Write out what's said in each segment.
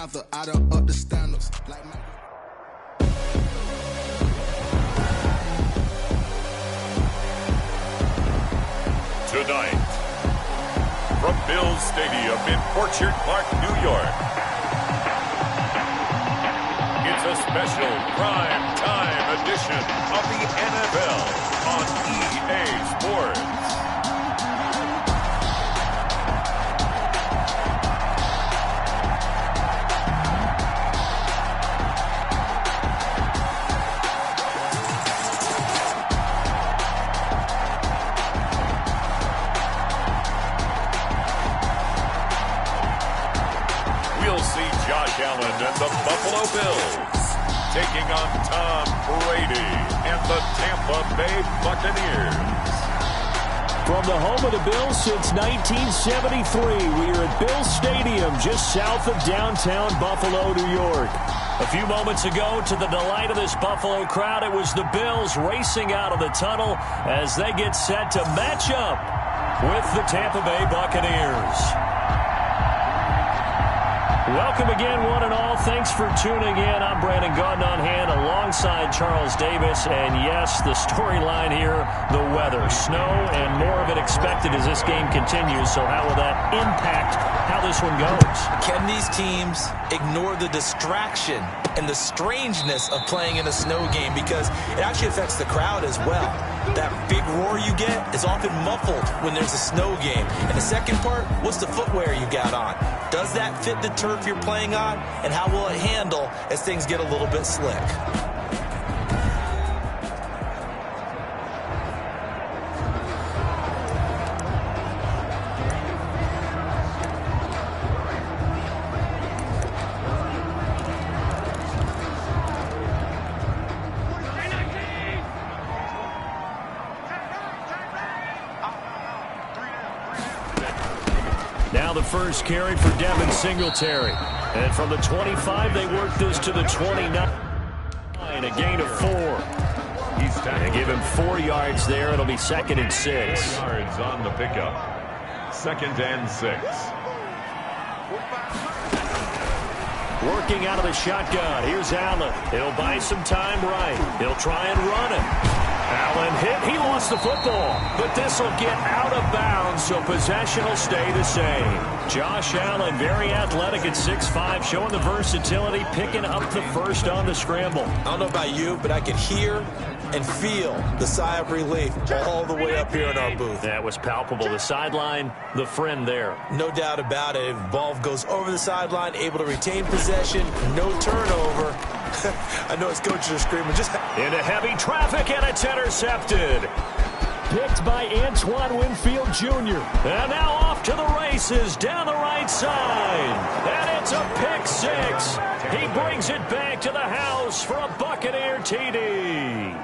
Panther, I done up the standards. Like my Tonight, from Bills Stadium in Orchard Park, New York, it's a special prime time edition of the NFL on EA Sports. Josh Allen and the Buffalo Bills taking on Tom Brady and the Tampa Bay Buccaneers. From the home of the Bills since 1973, we are at Bills Stadium just south of downtown Buffalo, New York. A few moments ago, to the delight of this Buffalo crowd, it was the Bills racing out of the tunnel as they get set to match up with the Tampa Bay Buccaneers. Welcome again, one and all. Thanks for tuning in. I'm Brandon Gaudin on hand alongside Charles Davis. And yes, the storyline here, the weather. Snow and more of it expected as this game continues. So how will that impact how this one goes? Can these teams ignore the distraction and the strangeness of playing in a snow game? Because it actually affects the crowd as well. That big roar you get is often muffled when there's a snow game. And the second part, what's the footwear you got on? Does that fit the turf you're playing on? And how will it handle as things get a little bit slick? Now the first carry for Devin Singletary. And from the 25, they work this to the 29. A gain of 4. They give him 4 yards there. It'll be 2nd and 6. 4 yards on the pickup. 2nd and 6. Working out of the shotgun. Here's Allen. He'll buy some time right. He'll try and run it. Allen hit. He lost the football. But this will get out of bounds, so possession will stay the same. Josh Allen, very athletic at 6'5", showing the versatility, picking up the first on the scramble. I don't know about you, but I can hear and feel the sigh of relief all the way up here in our booth. That was palpable. The sideline, the friend there. No doubt about it. Ball goes over the sideline, able to retain possession, no turnover. I know his coaches are screaming. Just into heavy traffic, and it's intercepted. Picked by Antoine Winfield Jr. And now off to the races down the right side. And it's a pick 6. He brings it back to the house for a Buccaneer TD.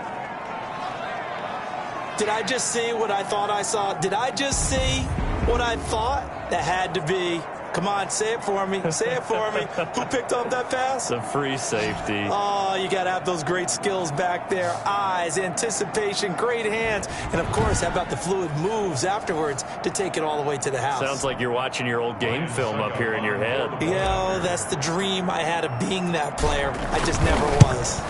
Did I just see what I thought I saw? Did I just see what I thought? That had to be. Come on, say it for me. Say it for me. Who picked up that pass? The free safety. Oh, you got to have those great skills back there. Eyes, anticipation, great hands. And, of course, how about the fluid moves afterwards to take it all the way to the house? Sounds like you're watching your old game film up here in your head. Yeah, that's the dream I had of being that player. I just never was.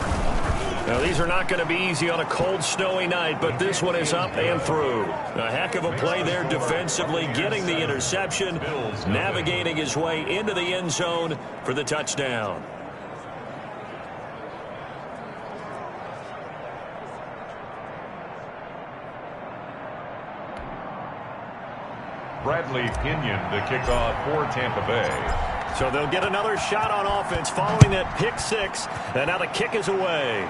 Now, these are not going to be easy on a cold, snowy night, but this one is up and through. A heck of a play there defensively, getting the interception, navigating his way into the end zone for the touchdown. Bradley Pinion to kick off for Tampa Bay. So they'll get another shot on offense following that pick 6, and now the kick is away.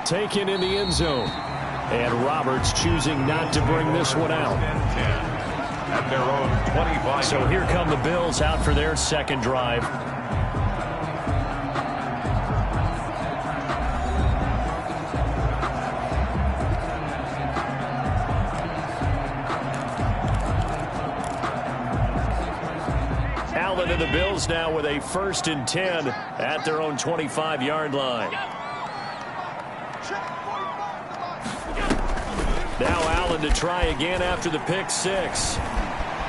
Taken in the end zone. And Roberts choosing not to bring this one out. At their own 25. So here come the Bills out for their second drive. Allen and the Bills now with a 1st and 10 at their own 25-yard line. Now Allen to try again after the pick 6.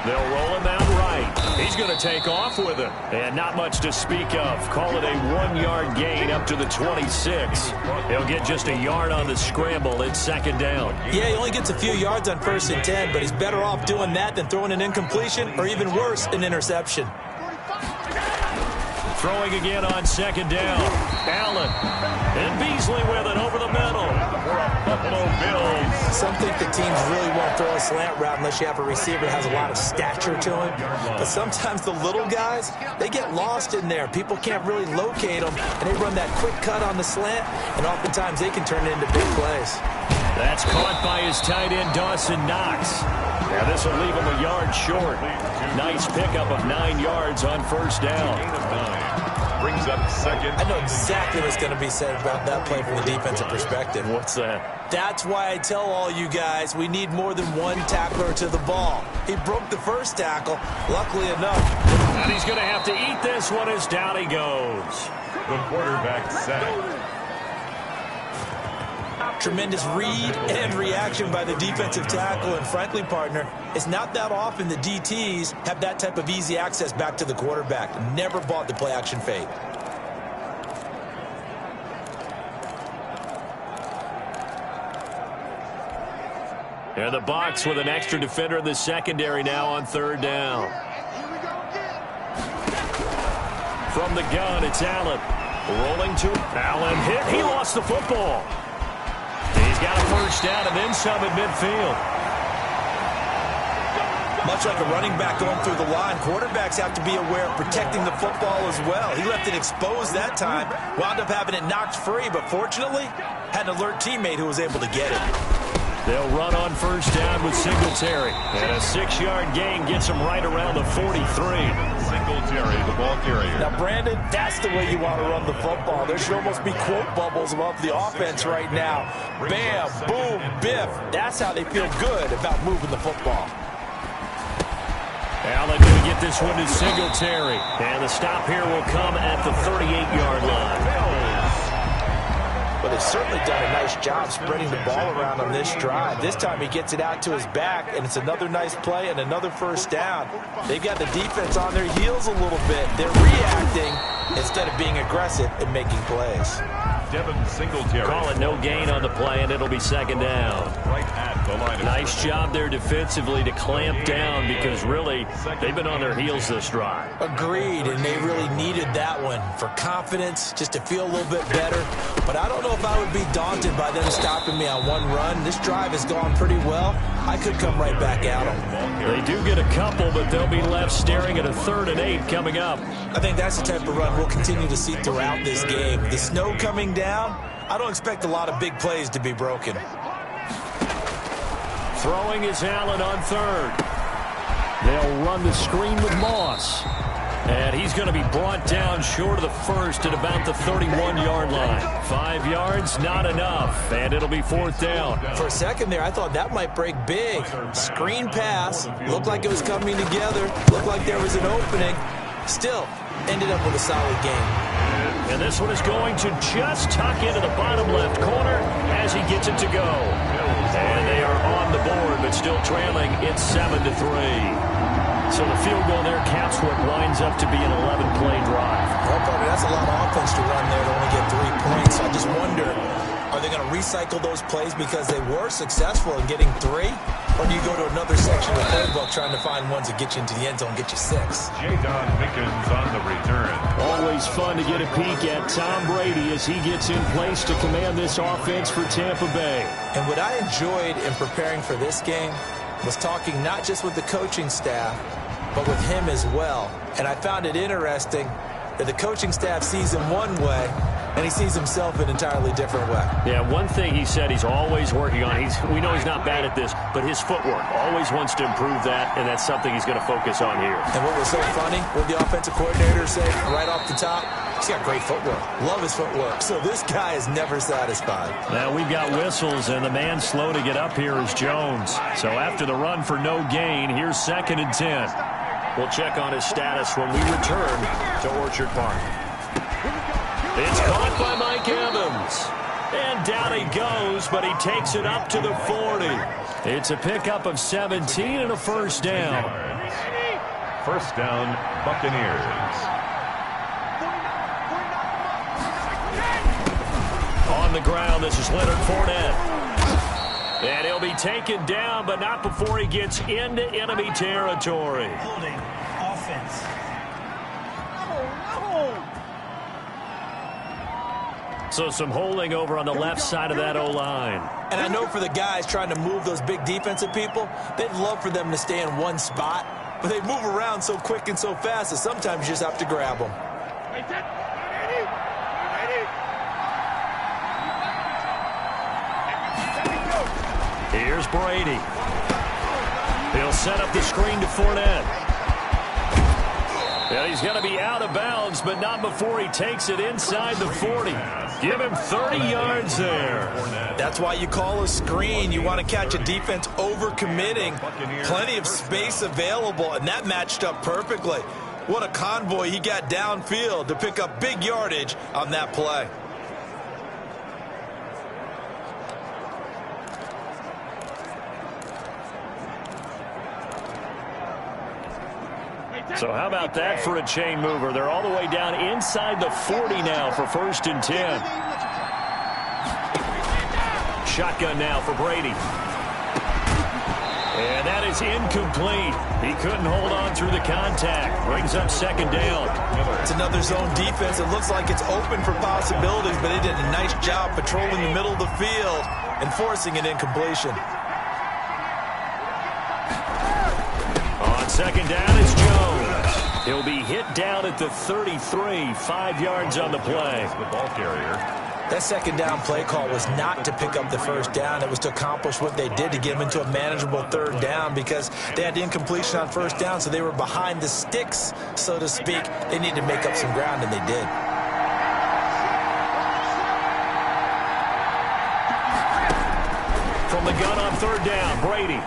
They'll roll him out right. He's going to take off with it. And not much to speak of. Call it a 1-yard gain up to the 26. He'll get just a yard on the scramble. It's second down. Yeah, he only gets a few yards on 1st and 10, but he's better off doing that than throwing an incompletion or even worse, an interception. Throwing again on second down. Allen. And Beasley with it over the middle. Buffalo Bills. Some think the teams really won't throw a slant route unless you have a receiver that has a lot of stature to him. But sometimes the little guys, they get lost in there. People can't really locate them, and they run that quick cut on the slant, and oftentimes they can turn it into big plays. That's caught by his tight end, Dawson Knox. Now this will leave him a yard short. Nice pickup of 9 yards on first down. Brings up second. I know exactly what's going to be said about that play from the defensive perspective. What's that? That's why I tell all you guys we need more than one tackler to the ball. He broke the first tackle, luckily enough. And he's going to have to eat this one as down he goes. The quarterback sack. Tremendous read and reaction by the defensive tackle, and frankly, partner, it's not that often the DTs have that type of easy access back to the quarterback. Never bought the play-action fake. And the Bucs with an extra defender in the secondary now on third down. From the gun, it's Allen. Rolling to Allen. Hit. He lost the football. He's got a first down and then some at midfield. Much like a running back going through the line, quarterbacks have to be aware of protecting the football as well. He left it exposed that time, wound up having it knocked free, but fortunately, had an alert teammate who was able to get it. They'll run on first down with Singletary. And a 6-yard gain gets him right around the 43. Singletary, the ball carrier. Now, Brandon, that's the way you want to run the football. There should almost be quote bubbles above the offense right now. Bam, boom, biff. That's how they feel good about moving the football. Allen going to get this one to Singletary. And the stop here will come at the 38-yard line. But they've certainly done a nice job spreading the ball around on this drive. This time he gets it out to his back, and it's another nice play and another first down. They've got the defense on their heels a little bit. They're reacting instead of being aggressive and making plays. Devin Singletary. Call it no gain on the play, and it'll be second down. Right at the line. Nice job there defensively to clamp down because really they've been on their heels this drive. Agreed, and they really needed that one for confidence, just to feel a little bit better. But I don't know if I would be daunted by them stopping me on one run. This drive has gone pretty well. I could come right back at them. They do get a couple, but they'll be left staring at a 3rd and 8 coming up. I think that's the type of run we'll continue to see throughout this game. The snow coming down, I don't expect a lot of big plays to be broken. Throwing is Allen on 3rd. They'll run the screen with Moss. And he's going to be brought down short of the first at about the 31-yard line. 5 yards, not enough, and it'll be 4th down. For a second there, I thought that might break big. Screen pass, looked like it was coming together, looked like there was an opening. Still, ended up with a solid game. And this one is going to just tuck into the bottom left corner as he gets it to go. And they are on the board, but still trailing. It's 7-3. So the field goal there counts what winds up to be an 11-play drive. Well, partner, that's a lot of offense to run there to only get 3 points. I just wonder, are they going to recycle those plays because they were successful in getting 3? Or do you go to another section of the playbook trying to find ones that get you into the end zone and get you 6? Jadon Mickens on the return. Always fun to get a peek at Tom Brady as he gets in place to command this offense for Tampa Bay. And what I enjoyed in preparing for this game was talking not just with the coaching staff, but with him as well. And I found it interesting that the coaching staff sees him one way, and he sees himself an entirely different way. Yeah, one thing he said he's always working on, we know he's not bad at this, but his footwork, always wants to improve that, and that's something he's going to focus on here. And what was so funny, what the offensive coordinator said right off the top, he's got great footwork. Love his footwork. So this guy is never satisfied. Now we've got whistles, and the man slow to get up here is Jones. So after the run for no gain, here's 2nd and 10. We'll check on his status when we return to Orchard Park. It's caught by Mike Evans. And down he goes, but he takes it up to the 40. It's a pickup of 17 and a first down. First down, Buccaneers. On the ground, this is Leonard Fournette. And he'll be taken down, but not before he gets into enemy territory. Holding offense. So some holding over on the left side of that O-line. And I know for the guys trying to move those big defensive people, they'd love for them to stay in one spot, but they move around so quick and so fast that sometimes you just have to grab them. Here's Brady. He'll set up the screen to Fournette. And he's going to be out of bounds, but not before he takes it inside the 40. Give him 30 yards there. That's why you call a screen. You want to catch a defense overcommitting. Plenty of space available, and that matched up perfectly. What a convoy he got downfield to pick up big yardage on that play. So how about that for a chain mover? They're all the way down inside the 40 now for 1st and 10. Shotgun now for Brady. And that is incomplete. He couldn't hold on through the contact. Brings up 2nd down. It's another zone defense. It looks like it's open for possibilities, but they did a nice job patrolling the middle of the field and forcing an incompletion. On 2nd down, it's Jones. He'll be hit down at the 33, 5 yards on the play. The ball carrier. That 2nd down play call was not to pick up the 1st down. It was to accomplish what they did to get them into a manageable 3rd down because they had incompletion on 1st down, so they were behind the sticks, so to speak. They needed to make up some ground, and they did. From the gun on 3rd down, Brady.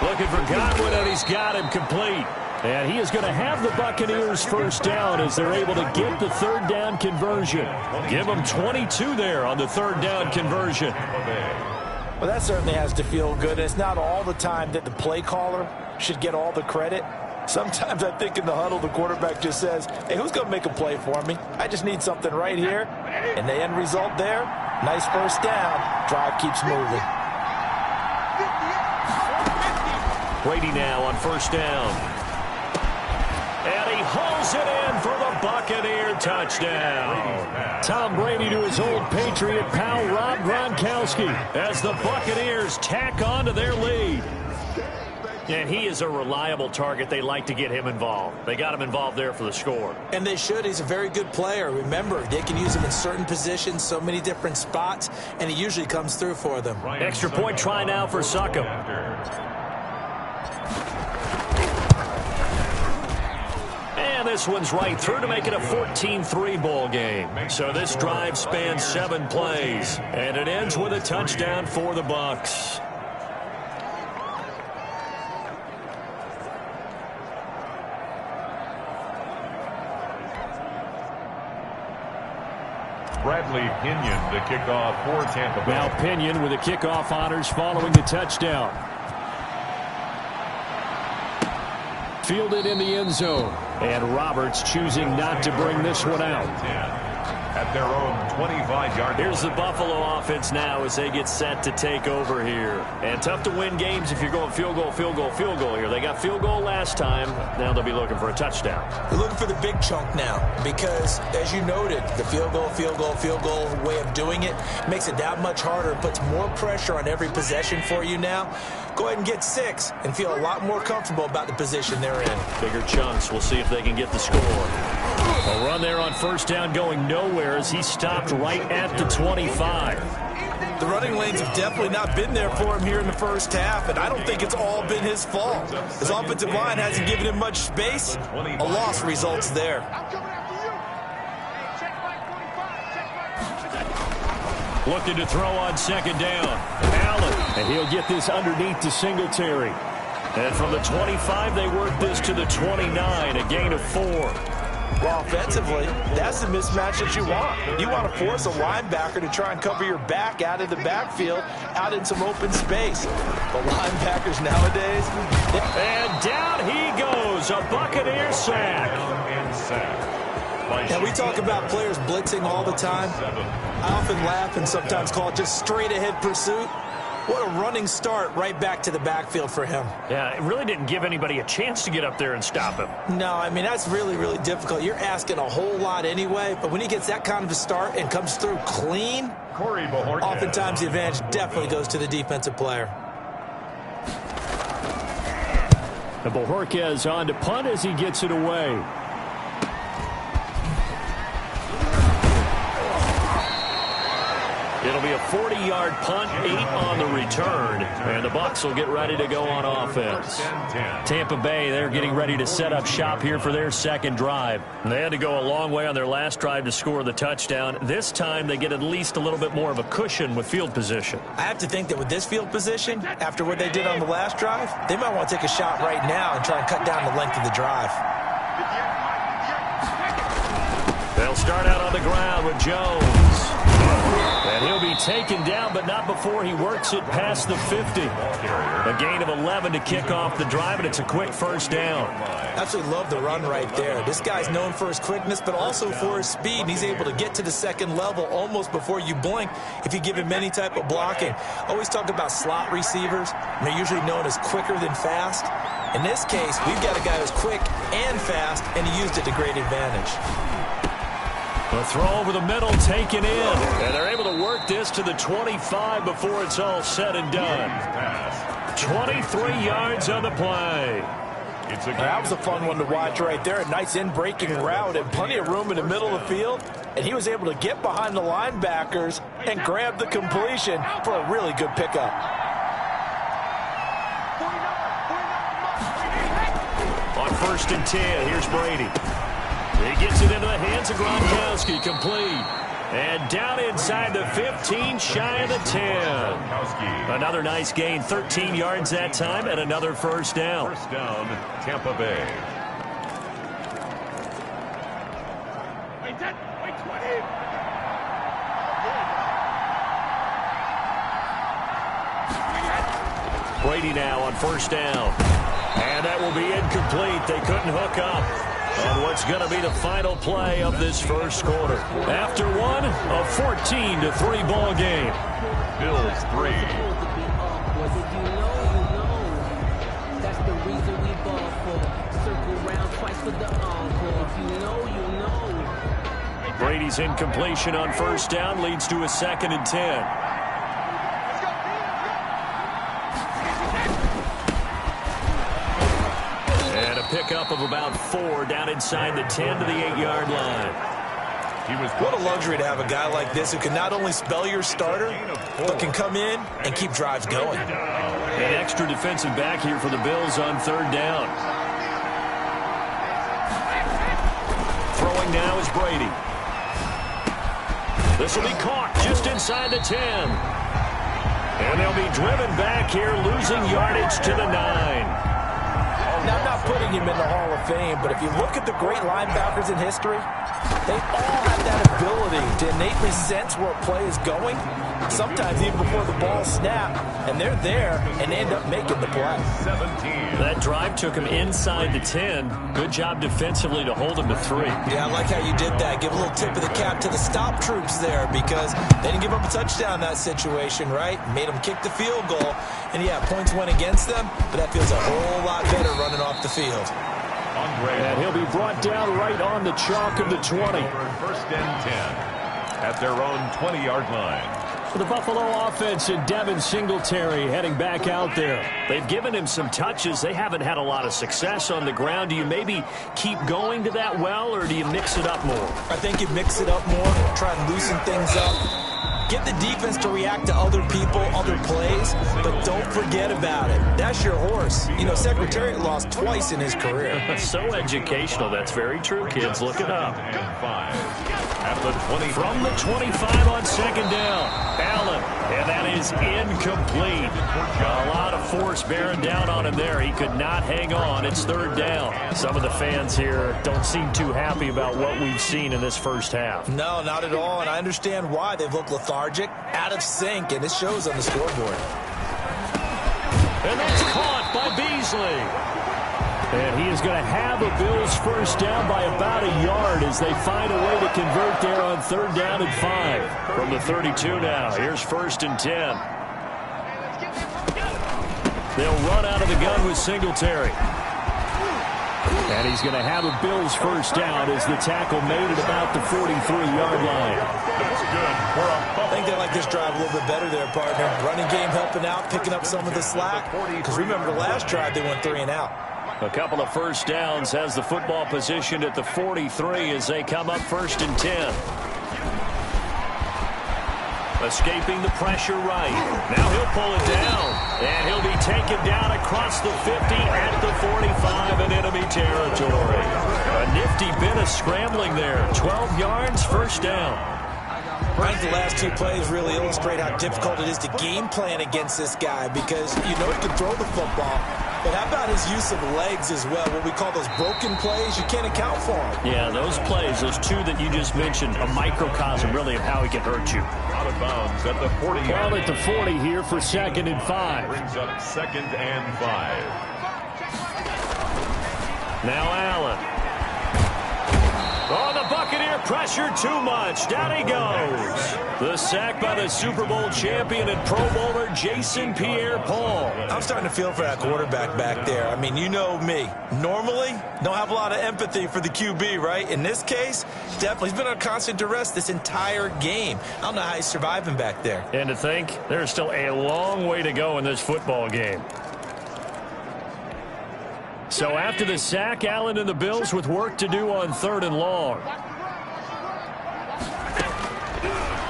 Looking for Godwin, and he's got him complete. And he is going to have the Buccaneers 1st down as they're able to get the 3rd down conversion. Give them 22 there on the 3rd down conversion. Well, that certainly has to feel good. It's not all the time that the play caller should get all the credit. Sometimes I think in the huddle, the quarterback just says, hey, who's going to make a play for me? I just need something right here. And the end result there, nice 1st down. Drive keeps moving. Brady now on 1st down. And he hauls it in for the Buccaneer touchdown. Tom Brady to his old Patriot pal Rob Gronkowski as the Buccaneers tack on to their lead. And he is a reliable target. They like to get him involved. They got him involved there for the score. And they should. He's a very good player. Remember, they can use him in certain positions, so many different spots, and he usually comes through for them. Extra point try now for Succop. And this one's right through to make it a 14-3 ball game. So this drive spans 7 plays, and it ends with a touchdown for the Bucs. Bradley Pinion, the kickoff for Tampa Bay. Now Pinion with the kickoff honors following the touchdown. Fielded in the end zone. And Roberts choosing not to bring this one out. At their own 25-yard line. Here's the Buffalo offense now as they get set to take over here. And tough to win games if you're going field goal, field goal, field goal here. They got field goal last time. Now they'll be looking for a touchdown. They're looking for the big chunk now because, as you noted, the field goal, field goal, field goal way of doing it makes it that much harder. It puts more pressure on every possession for you now. Go ahead and get 6 and feel a lot more comfortable about the position they're in. Bigger chunks. We'll see if they can get the score. A run there on 1st down going nowhere as he stopped right at the 25. The running lanes have definitely not been there for him here in the 1st half, and I don't think it's all been his fault. His offensive line hasn't given him much space. A loss results there. Looking to throw on 2nd down. Allen, and he'll get this underneath to Singletary. And from the 25, they work this to the 29, a gain of 4. Well, offensively, that's the mismatch that you want. You want to force a linebacker to try and cover your back out of the backfield, out in some open space. But linebackers nowadays... And down he goes, a Buccaneer sack. And we talk about players blitzing all the time. I often laugh and sometimes call it just straight-ahead pursuit. What a running start right back to the backfield for him. Yeah, it really didn't give anybody a chance to get up there and stop him. No, I mean, that's really, really difficult. You're asking a whole lot anyway, but when he gets that kind of a start and comes through clean, oftentimes the advantage definitely goes to the defensive player. And Bojorquez on to punt as he gets it away. It'll be a 40-yard punt, 8 on the return, and the Bucs will get ready to go on offense. Tampa Bay, they're getting ready to set up shop here for their second drive. They had to go a long way on their last drive to score the touchdown. This time they get at least a little bit more of a cushion with field position. I have to think that with this field position, after what they did on the last drive, they might want to take a shot right now and try and cut down the length of the drive. They'll start out on the ground with Jones. And he'll be taken down, but not before he works it past the 50. A gain of 11 to kick off the drive, and it's a quick first down. Absolutely love the run right there. This guy's known for his quickness, but also for his speed. He's able to get to the second level almost before you blink if you give him any type of blocking. Always talk about slot receivers. They're usually known as quicker than fast. In this case, we've got a guy who's quick and fast, and he used it to great advantage. The throw over the middle taken in, and they're able to work this to the 25 before it's all said and done. 23 yards on the play. That was a fun one to watch right there. A nice in-breaking route and plenty of room in the middle of the field, and he was able to get behind the linebackers and grab the completion for a really good pickup. On 1st and 10, here's Brady. He gets it into the hands of Gronkowski, complete. And down inside the 15, shy of the 10. Another nice gain, 13 yards that time, and another first down. First down, Tampa Bay. Brady now on first down. And that will be incomplete. They couldn't hook up. And what's going to be the final play of this first quarter. After one, a 14-3 ball game. Bills 3. That's the reason we ball for. Circle round twice for the encore. If you know, you know. Brady's incompletion on first down leads to a 2nd and 10. Pickup of about 4 down inside the 10 to the 8-yard line. What a luxury to have a guy like this who can not only spell your starter, but can come in and keep drives going. An extra defensive back here for the Bills on 3rd down. Throwing now is Brady. This will be caught just inside the 10. And they'll be driven back here, losing yardage to the 9. Now, I'm not putting him in the Hall of Fame, but if you look at the great linebackers in history, they all have that ability to innately sense where a play is going, sometimes even before the ball snaps, and they're there and end up making the play. 17. That drive took him inside the 10. Good job defensively to hold him to 3. Yeah, I like how you did that. Give a little tip of the cap to the stop troops there because they didn't give up a touchdown in that situation, right? Made them kick the field goal. And, yeah, points went against them, but that feels a whole lot better running off the field. And he'll be brought down right on the chalk of the 20. 1st and 10 at their own 20-yard line. For the Buffalo offense and Devin Singletary heading back out there. They've given him some touches. They haven't had a lot of success on the ground. Do you maybe keep going to that well, or do you mix it up more? I think you mix it up more, try and loosen things up. Get the defense to react to other people, other plays, but don't forget about it. That's your horse. You know, Secretariat lost twice in his career. So educational. That's very true, kids. Look it up. At the 20. From the 25 on second down, Allen, and that is incomplete. A lot of force bearing down on him there. He could not hang on. It's third down. Some of the fans here don't seem too happy about what we've seen in this first half. No, not at all, and I understand why. They've looked lethargic, out of sync, and it shows on the scoreboard. And that's caught by Beasley. And he is going to have a Bills first down by about a yard as they find a way to convert there on third down and 5. From the 32 now, here's first and 10. They'll run out of the gun with Singletary. And he's going to have a Bills first down as the tackle made at about the 43-yard line. That's good. I think they like this drive a little bit better there, partner. Running game helping out, picking up some of the slack. Because remember the last drive, they went 3 and out. A couple of first downs, has the football positioned at the 43 as they come up first and 10. Escaping the pressure right. Now he'll pull it down. And he'll be taken down across the 50 at the 45 in enemy territory. A nifty bit of scrambling there. 12 yards, first down. I think the last 2 plays really illustrate how difficult it is to game plan against this guy because you know he can throw the football. But how about his use of legs as well? What we call those broken plays, you can't account for them. Yeah, those plays, those 2 that you just mentioned, a microcosm really of how he can hurt you. Out of bounds at the 40. Well, at the 40 here for second and 5. Brings up second and 5. Now Allen. Oh, the Buccaneer pressure too much. Down he goes. The sack by the Super Bowl champion and Pro Bowler Jason Pierre-Paul. I'm starting to feel for that quarterback back there. I mean, you know me. Normally, don't have a lot of empathy for the QB, right? In this case, definitely. He's been on constant duress this entire game. I don't know how he's surviving back there. And to think, there's still a long way to go in this football game. So after the sack, Allen and the Bills with work to do on third and long.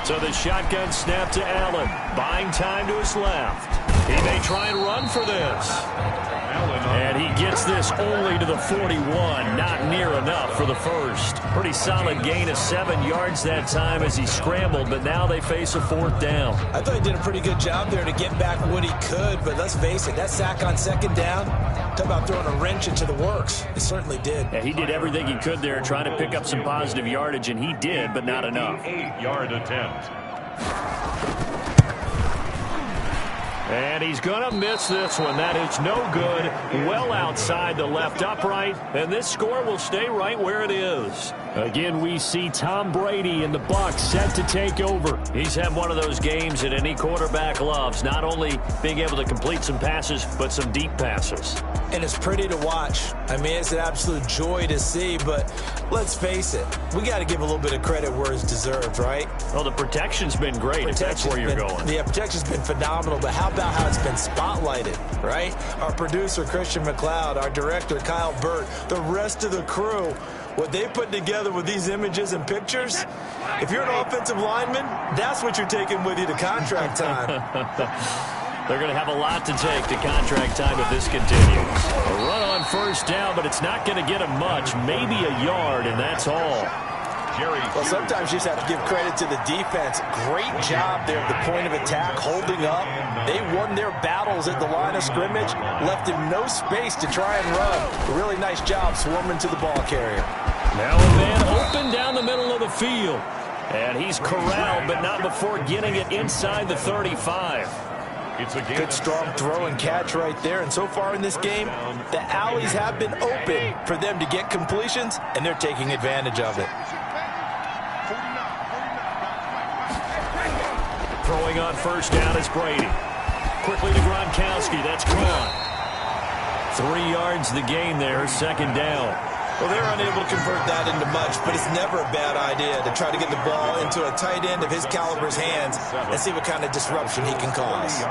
So the shotgun snap to Allen. Buying time to his left. He may try and run for this. And he gets this only to the 41. Not near enough for the first. Pretty solid gain of 7 yards that time as he scrambled, but now they face a fourth down. I thought he did a pretty good job there to get back what he could, but let's face it, that sack on second down, talk about throwing a wrench into the works. It certainly did. Yeah, he did everything he could there trying to pick up some positive yardage, and he did, but not enough. 8-yard attempt. And he's going to miss this one. That is no good. Well outside the left upright. And this score will stay right where it is. Again, we see Tom Brady and the Bucs set to take over. He's had one of those games that any quarterback loves. Not only being able to complete some passes, but some deep passes. And it's pretty to watch. I mean, it's an absolute joy to see, but let's face it, we got to give a little bit of credit where it's deserved, right? Well, the protection's been great, if that's where you're going. Yeah, protection's been phenomenal, but how about how it's been spotlighted, right? Our producer, Christian McLeod, our director, Kyle Burt, the rest of the crew, what they put together with these images and pictures, if you're an offensive lineman, that's what you're taking with you to contract time. They're going to have a lot to take to contract time if this continues. A run on first down, but it's not going to get him much. Maybe a yard, and that's all. Well, sometimes you just have to give credit to the defense. Great job there at the point of attack, holding up. They won their battles at the line of scrimmage, left him no space to try and run. A really nice job swarming to the ball carrier. Now a man open down the middle of the field. And he's corralled, but not before getting it inside the 35. It's a good, strong throw and catch right there. And so far in this game, the alleys have been open for them to get completions, and they're taking advantage of it. Throwing on first down is Brady. Quickly to Gronkowski. That's caught. 3 yards the gain there, second down. Well, they're unable to convert that into much, but it's never a bad idea to try to get the ball into a tight end of his caliber's hands and see what kind of disruption he can cause.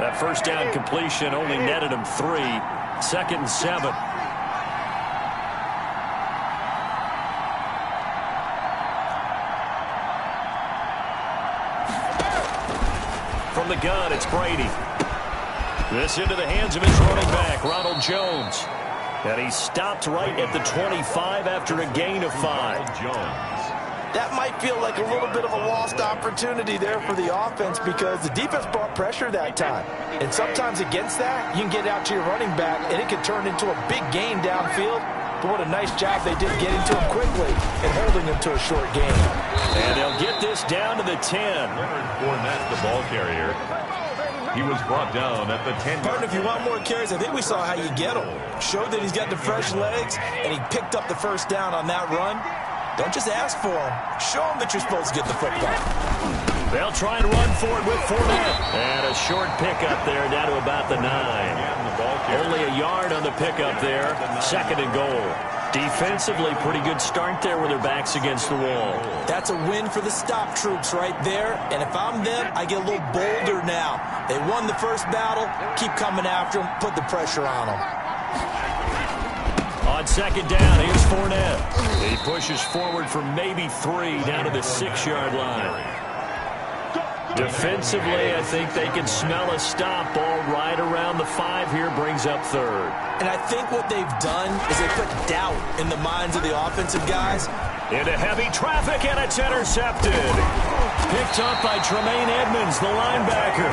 That first down completion only netted him 3. Second and 7. the gun, it's Brady. This into the hands of his running back, Ronald Jones. And he stopped right at the 25 after a gain of 5. That might feel like a little bit of a lost opportunity there for the offense because the defense brought pressure that time. And sometimes against that, you can get out to your running back, and it can turn into a big gain downfield. But what a nice job they did getting to him quickly and holding him to a short gain. And they'll get this down to the 10. Fournette, the ball carrier. He was brought down at the 10. Partner, if you want more carries, I think we saw how you get him. Showed that he's got the fresh legs, and he picked up the first down on that run. Don't just ask for him. Show him that you're supposed to get the football. They'll try and run for it with Fournette. And a short pickup there down to about the 9. Only a yard on the pickup there. 2nd and goal. Defensively, pretty good start there with their backs against the wall. That's a win for the stop troops right there. And if I'm them, I get a little bolder now. They won the first battle. Keep coming after them. Put the pressure on them. On 2nd down, here's Fournette. He pushes forward for maybe 3 down to the 6-yard line. Defensively, I think they can smell a stop. Ball right around the 5 here, brings up 3rd. And I think what they've done is they put doubt in the minds of the offensive guys. Into heavy traffic, and it's intercepted. Picked up by Tremaine Edmonds, the linebacker.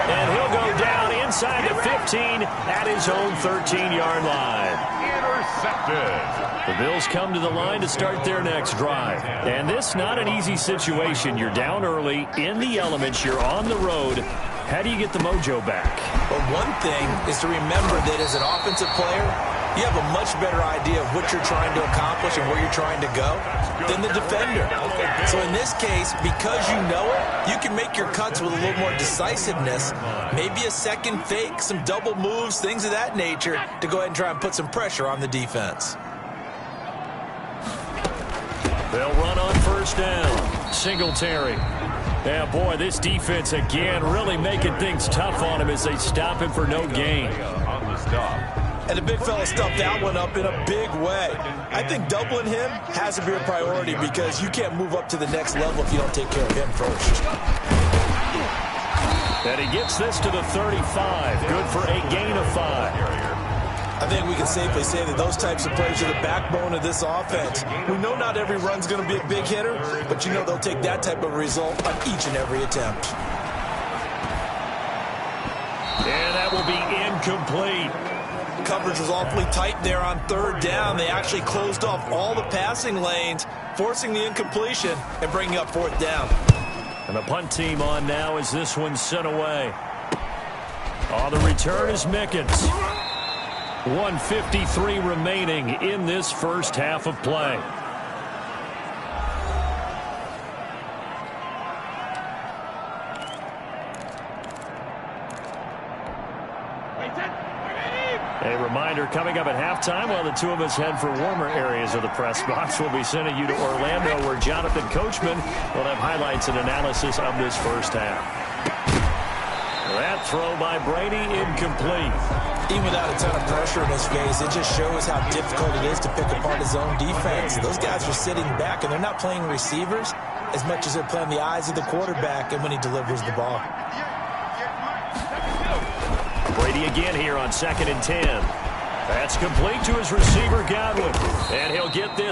And he'll go down inside the 15 at his own 13-yard line. Intercepted. The Bills come to the line to start their next drive. And this not an easy situation. You're down early, in the elements, you're on the road. How do you get the mojo back? Well, one thing is to remember that as an offensive player, you have a much better idea of what you're trying to accomplish and where you're trying to go than the defender. So in this case, because you know it, you can make your cuts with a little more decisiveness, maybe a second fake, some double moves, things of that nature, to go ahead and try and put some pressure on the defense. They'll run on 1st down. Singletary. Yeah, boy, this defense again really making things tough on him as they stop him for no gain. On the stop. And the big fella stuffed that one up in a big way. I think doubling him has to be a priority because you can't move up to the next level if you don't take care of him first. And he gets this to the 35. Good for a gain of 5. I think we can safely say that those types of plays are the backbone of this offense. We know not every run's going to be a big hitter, but you know they'll take that type of result on each and every attempt. And that will be incomplete. Coverage was awfully tight there on 3rd down. They actually closed off all the passing lanes, forcing the incompletion and bringing up 4th down. And the punt team on now as this one's sent away. On the return is Mickens. 1:53 remaining in this first half of play. A reminder coming up at halftime while the two of us head for warmer areas of the press box. We'll be sending you to Orlando where Jonathan Coachman will have highlights and analysis of this first half. That throw by Brady incomplete. Even without a ton of pressure in his face, it just shows how difficult it is to pick apart his own defense. Those guys are sitting back, and they're not playing receivers as much as they're playing the eyes of the quarterback and when he delivers the ball. Brady again here on 2nd and 10. That's complete to his receiver, Godwin. And he'll get this